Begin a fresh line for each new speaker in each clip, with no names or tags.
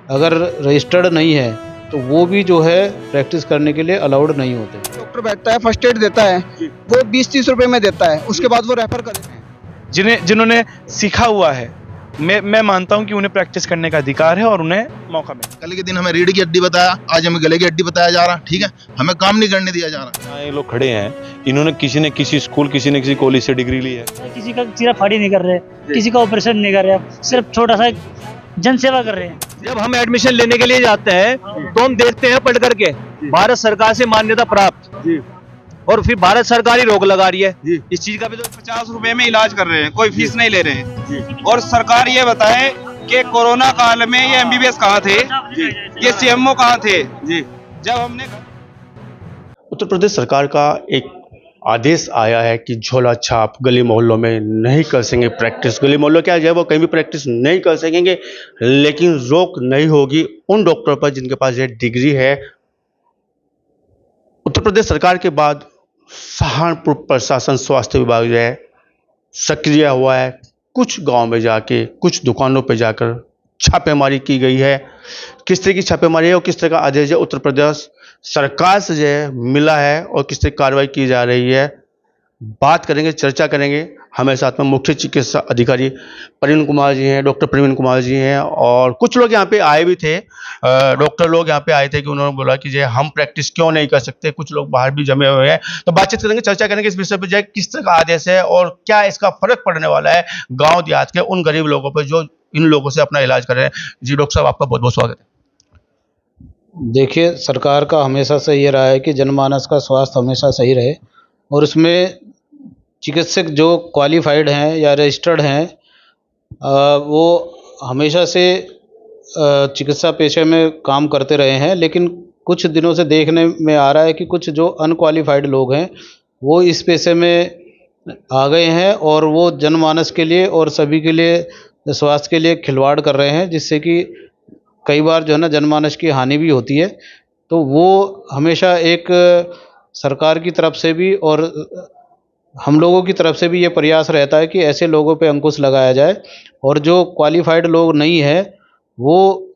अगर रजिस्टर्ड नहीं है तो वो भी जो है प्रैक्टिस करने के लिए अलाउड नहीं होते।
डॉक्टर बैठता है, फर्स्ट एड देता है, वो 20-30 रुपए में देता है, उसके बाद वो रेफर कर देता है।
जिन्होंने सीखा हुआ है, मैं मानता हूं कि उन्हें प्रैक्टिस करने का अधिकार है और उन्हें मौका मिले।
कल के दिन हमें रीढ़ की हड्डी बताया, आज हमें गले की हड्डी बताया जा रहा, ठीक है, हमें काम नहीं करने दिया जा रहा।
ये लोग खड़े हैं, इन्होंने किसी ने किसी स्कूल, किसी ने किसी कॉलेज से डिग्री ली है।
किसी का चीरा फाड़ी नहीं कर रहे, किसी का ऑपरेशन नहीं कर रहे, सिर्फ छोटा सा जन सेवा कर रहे हैं।
जब हम एडमिशन लेने के लिए जाते हैं तो हम देखते हैं पढ़ करके भारत सरकार से मान्यता प्राप्त, और फिर भारत सरकार ही रोक लगा रही है इस चीज का भी। तो
50 रुपए में इलाज कर रहे हैं, कोई फीस नहीं ले रहे हैं। और सरकार ये बताए कि कोरोना काल में ये एमबीबीएस कहाँ थे, ये सीएमओ कहाँ थे जब हमने।
उत्तर प्रदेश सरकार का एक आदेश आया है कि झोला छाप गली मोहल्लों में नहीं कर सकेंगे प्रैक्टिस। गली मोहल्लों क्या है, वो कहीं भी प्रैक्टिस नहीं कर सकेंगे, लेकिन रोक नहीं होगी उन डॉक्टरों पर जिनके पास ये डिग्री है। उत्तर प्रदेश सरकार के बाद सहारनपुर प्रशासन स्वास्थ्य विभाग जो है सक्रिय हुआ है। कुछ गांव में जाके, कुछ दुकानों पर जाकर छापेमारी की गई है। किस तरह की छापेमारी है और किस तरह का आदेश है उत्तर प्रदेश सरकार से जो है मिला है और किस तरह की कार्रवाई की जा रही है, बात करेंगे, चर्चा करेंगे। हमारे साथ में मुख्य चिकित्सा अधिकारी प्रवीण कुमार जी हैं, डॉक्टर प्रवीण कुमार जी हैं, और कुछ लोग यहाँ पे आए भी थे, डॉक्टर लोग यहाँ पे आए थे कि उन्होंने बोला कि जो हम प्रैक्टिस क्यों नहीं कर सकते। कुछ लोग बाहर भी जमे हुए हैं, तो बातचीत करेंगे, चर्चा करेंगे इस विषय पर, जो किस तरह का आदेश है और क्या इसका फर्क पड़ने वाला है गाँव देहात के उन गरीब लोगों पर जो इन लोगों से अपना इलाज कर रहे हैं। जी डॉक्टर साहब, आपका बहुत बहुत स्वागत है।
देखिए, सरकार का हमेशा से ये रहा है कि जनमानस का स्वास्थ्य हमेशा सही रहे, और उसमें चिकित्सक जो क्वालिफाइड हैं या रजिस्टर्ड हैं वो हमेशा से चिकित्सा पेशे में काम करते रहे हैं। लेकिन कुछ दिनों से देखने में आ रहा है कि कुछ जो अनक्वालिफाइड लोग हैं वो इस पेशे में आ गए हैं और वो जनमानस के लिए और सभी के लिए, स्वास्थ्य के लिए खिलवाड़ कर रहे हैं, जिससे कि कई बार जो है ना जनमानस की हानि भी होती है। तो वो हमेशा एक सरकार की तरफ से भी और हम लोगों की तरफ से भी ये प्रयास रहता है कि ऐसे लोगों पे अंकुश लगाया जाए, और जो क्वालिफाइड लोग नहीं है वो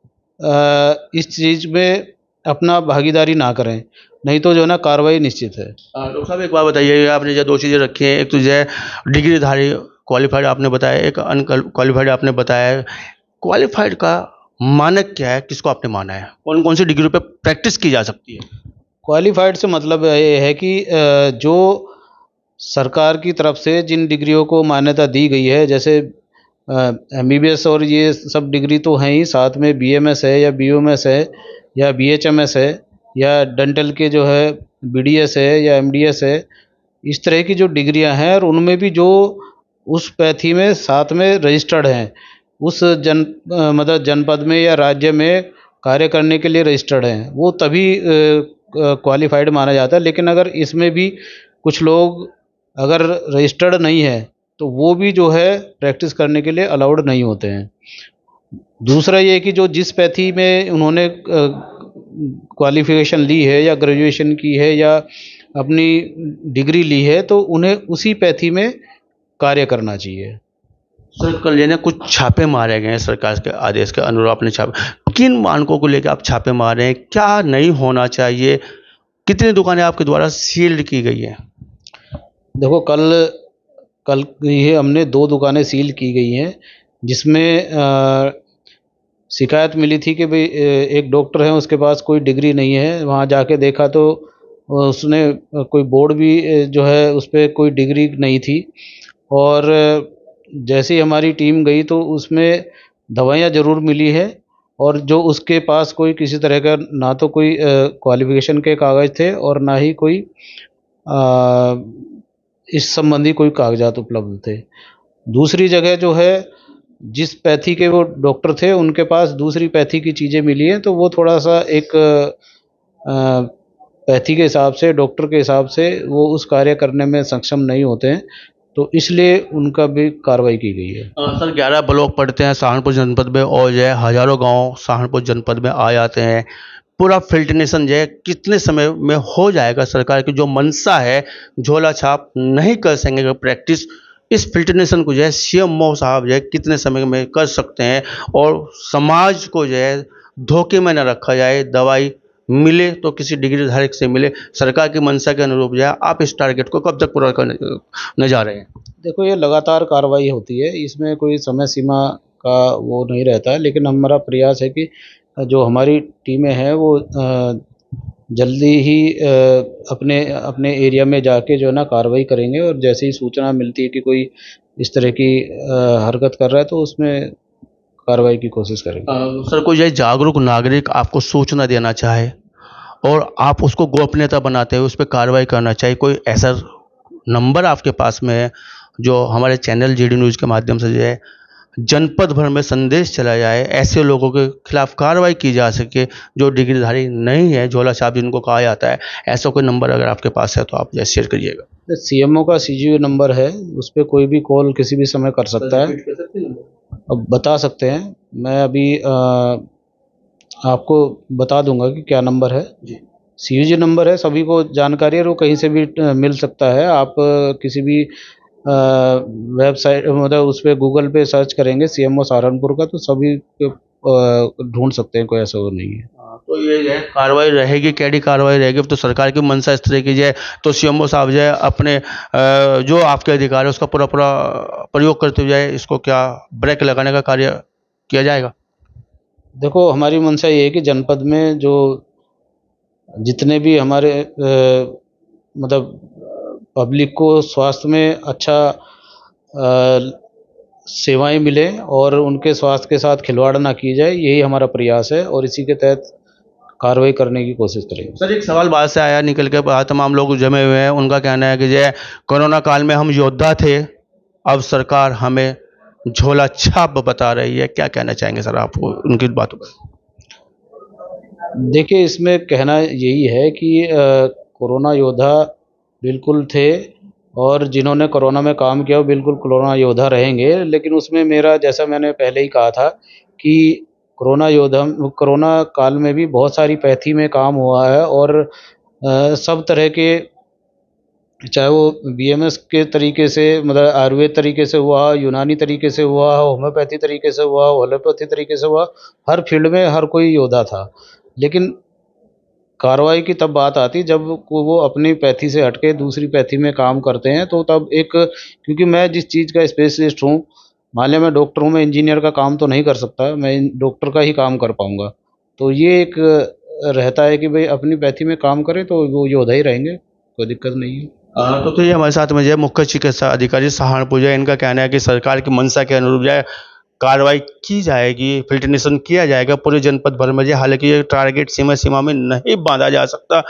इस चीज़ में अपना भागीदारी ना करें, नहीं तो जो है ना कार्रवाई निश्चित है।
डॉक्टर साहब, एक बात बताइए, आपने जो दो चीज़ें रखी हैं, एक तो जो है डिग्रीधारी क्वालिफाइड आपने बताया, एक अनक्वालिफाइड आपने बताया। क्वालिफाइड का मानक क्या है, किसको आपने माना है, कौन कौन सी डिग्री पे प्रैक्टिस की जा सकती है?
क्वालिफाइड से मतलब ये है कि जो सरकार की तरफ से जिन डिग्रियों को मान्यता दी गई है, जैसे एमबीबीएस और ये सब डिग्री तो हैं ही, साथ में बीएमएस है या बीओएमएस है या बीएचएमएस है या डेंटल के जो है बीडीएस है या एमडीएस है। इस तरह की जो डिग्रियां हैं, और उनमें भी जो उस पैथी में साथ में रजिस्टर्ड हैं, उस मतलब जनपद में या राज्य में कार्य करने के लिए रजिस्टर्ड हैं, वो तभी क्वालिफाइड माना जाता है। लेकिन अगर इसमें भी कुछ लोग अगर रजिस्टर्ड नहीं है तो वो भी जो है प्रैक्टिस करने के लिए अलाउड नहीं होते हैं। दूसरा ये कि जो जिस पैथी में उन्होंने क्वालिफिकेशन ली है या ग्रेजुएशन की है या अपनी डिग्री ली है, तो उन्हें उसी पैथी में कार्य करना चाहिए।
सर, कल जो है कुछ छापे मारे गए हैं सरकार के आदेश के अनुरूप। आपने छापे, किन मानकों को लेकर आप छापे मार रहे हैं, क्या नहीं होना चाहिए, कितनी दुकानें आपके द्वारा सील्ड की गई हैं?
देखो, कल ये हमने 2 दुकानें सील की गई हैं, जिसमें शिकायत मिली थी कि भाई एक डॉक्टर है, उसके पास कोई डिग्री नहीं है। वहाँ जाके देखा तो उसने कोई बोर्ड भी जो है उस पर कोई डिग्री नहीं थी, और जैसे ही हमारी टीम गई तो उसमें दवाइयाँ ज़रूर मिली है, और जो उसके पास कोई किसी तरह का ना तो कोई क्वालिफिकेशन के कागज़ थे और ना ही कोई इस संबंधी कोई कागजात उपलब्ध थे। दूसरी जगह जो है, जिस पैथी के वो डॉक्टर थे उनके पास दूसरी पैथी की चीज़ें मिली हैं, तो वो थोड़ा सा एक पैथी के हिसाब से, डॉक्टर के हिसाब से वो उस कार्य करने में सक्षम नहीं होते हैं, तो इसलिए उनका भी कार्रवाई की गई है।
सर, 11 ब्लॉक पड़ते हैं सहारनपुर जनपद में, और जो है हज़ारों गांव सहारनपुर जनपद में आ जाते हैं। पूरा फिल्टरेशन जो है कितने समय में हो जाएगा? सरकार की जो मंशा है, झोला छाप नहीं कर सकेंगे प्रैक्टिस, इस फिल्टरेशन को जो है सीएमओ साहब जो है कितने समय में कर सकते हैं, और समाज को जो है धोखे में न रखा जाए। दवाई मिले तो किसी डिग्री धारक से मिले। सरकार की मंशा के अनुरूप जाए। आप इस टारगेट को कब तक पूरा करने जा रहे हैं?
देखो, ये लगातार कार्रवाई होती है, इसमें कोई समय सीमा का वो नहीं रहता है, लेकिन हमारा प्रयास है कि जो हमारी टीमें हैं वो जल्दी ही अपने अपने एरिया में जाके जो है ना कार्रवाई करेंगे, और जैसे ही सूचना मिलती है कि कोई इस तरह की हरकत कर रहा है तो उसमें कार्रवाई की कोशिश करेंगे।
सर, कोई जो जागरूक नागरिक आपको सूचना देना चाहे और आप उसको गोपनीयता बनाते हुए उस पर कार्रवाई करना चाहिए, कोई ऐसा नंबर आपके पास में है जो हमारे चैनल जीडी न्यूज़ के माध्यम से जो है जनपद भर में संदेश चला जाए, ऐसे लोगों के खिलाफ कार्रवाई की जा सके जो डिग्रीधारी नहीं है, झोला छाप जिनको कहा जाता है? ऐसा कोई नंबर अगर आपके पास है तो आप जैसे शेयर करिएगा।
सीएमओ का सीजीओ नंबर है, उस पर कोई भी कॉल किसी भी समय कर सकता है। अब बता सकते हैं, मैं अभी आपको बता दूंगा कि क्या नंबर है। सीयूजी नंबर है, सभी को जानकारी है, वो कहीं से भी मिल सकता है। आप किसी भी वेबसाइट मतलब उस पर गूगल पे सर्च करेंगे सीएमओ सहारनपुर का तो सभी ढूंढ सकते हैं, कोई ऐसा वो नहीं है।
तो ये जो है कार्रवाई रहेगी, कैडी कार्रवाई रहेगी। तो सरकार की मंशा इस तरह की जाए तो सीएमओ साहब जो है अपने जो आपके अधिकार है उसका पूरा पूरा प्रयोग करते हुए जाए, इसको क्या ब्रेक लगाने का कार्य किया जाएगा?
देखो, हमारी मंशा ये है कि जनपद में जो जितने भी हमारे मतलब पब्लिक को स्वास्थ्य में अच्छा सेवाएं मिले और उनके स्वास्थ्य के साथ खिलवाड़ ना की जाए, यही हमारा प्रयास है और इसी के तहत कार्रवाई करने की कोशिश करेंगे।
सर, एक सवाल बात से आया निकल के बाहर, तमाम लोग जमे हुए हैं, उनका कहना है कि जो है कोरोना काल में हम योद्धा थे, अब सरकार हमें झोला छाप बता रही है। क्या कहना चाहेंगे सर आप उनकी बातों पर?
देखिए, इसमें कहना यही है कि कोरोना योद्धा बिल्कुल थे और जिन्होंने कोरोना में काम किया वो बिल्कुल कोरोना योद्धा रहेंगे, लेकिन उसमें मेरा, जैसा मैंने पहले ही कहा था कि कोरोना काल में भी बहुत सारी पैथी में काम हुआ है और सब तरह के, चाहे वो बीएमएस के तरीके से मतलब आयुर्वेद तरीके से हुआ, यूनानी तरीके से हुआ, होम्योपैथी तरीके से हुआ, एलोपैथी तरीके से हुआ, हर फील्ड में हर कोई योद्धा था। लेकिन कार्रवाई की तब बात आती जब वो अपनी पैथी से हटके दूसरी पैथी में काम करते हैं, तो तब एक, क्योंकि मैं जिस चीज़ का स्पेशलिस्ट हूँ, मान लिया मैं डॉक्टर हूँ, मैं इंजीनियर का काम तो नहीं कर सकता, मैं डॉक्टर का ही काम कर पाऊँगा। तो ये एक रहता है कि भाई अपनी पैथी में काम करें तो वो योद्धा ही रहेंगे, कोई दिक्कत नहीं है।
तो ये हमारे साथ में जो है मुख्य चिकित्सा अधिकारी सहारनपुर जो है, इनका कहना है कि सरकार की मंशा के अनुरूप जो है कार्रवाई की जाएगी, फिल्टरेशन किया जाएगा पूरे जनपद भर में। हालांकि ये टारगेट सीमा में नहीं बांधा जा सकता,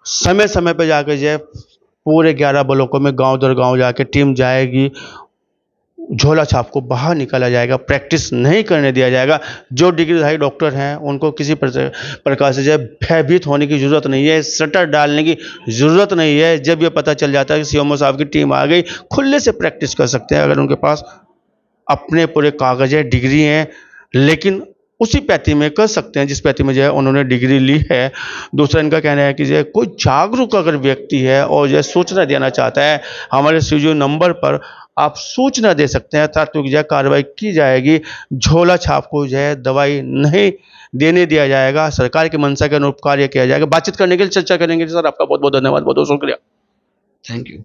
समय समय पर जाकर जो है पूरे 11 ब्लॉकों में गांव दर गांव जाके टीम जाएगी, झोला छाप को बाहर निकाला जाएगा, प्रैक्टिस नहीं करने दिया जाएगा। जो डिग्रीधारी डॉक्टर हैं उनको किसी प्रकार से जो है भयभीत होने की ज़रूरत नहीं है, शटर डालने की ज़रूरत नहीं है। जब ये पता चल जाता है कि सीएमओ साहब की टीम आ गई, खुले से प्रैक्टिस कर सकते हैं अगर उनके पास अपने पूरे कागज है, डिग्री हैं, लेकिन उसी पैथी में कर सकते हैं जिस पैथी में जो है उन्होंने डिग्री ली है। दूसरा इनका कहना है कि जो है कोई जागरूक अगर व्यक्ति है और जो है सूचना देना चाहता है, हमारे सीजीओ नंबर पर आप सूचना दे सकते हैं, तात्विक जो है कार्रवाई की जाएगी। झोला छाप को जो है दवाई नहीं देने दिया जाएगा, सरकार की मंशा के अनुरूप कार्य किया जाएगा। बातचीत करने के लिए, चर्चा करेंगे सर, आपका बहुत बहुत धन्यवाद, बहुत बहुत शुक्रिया।
Thank you.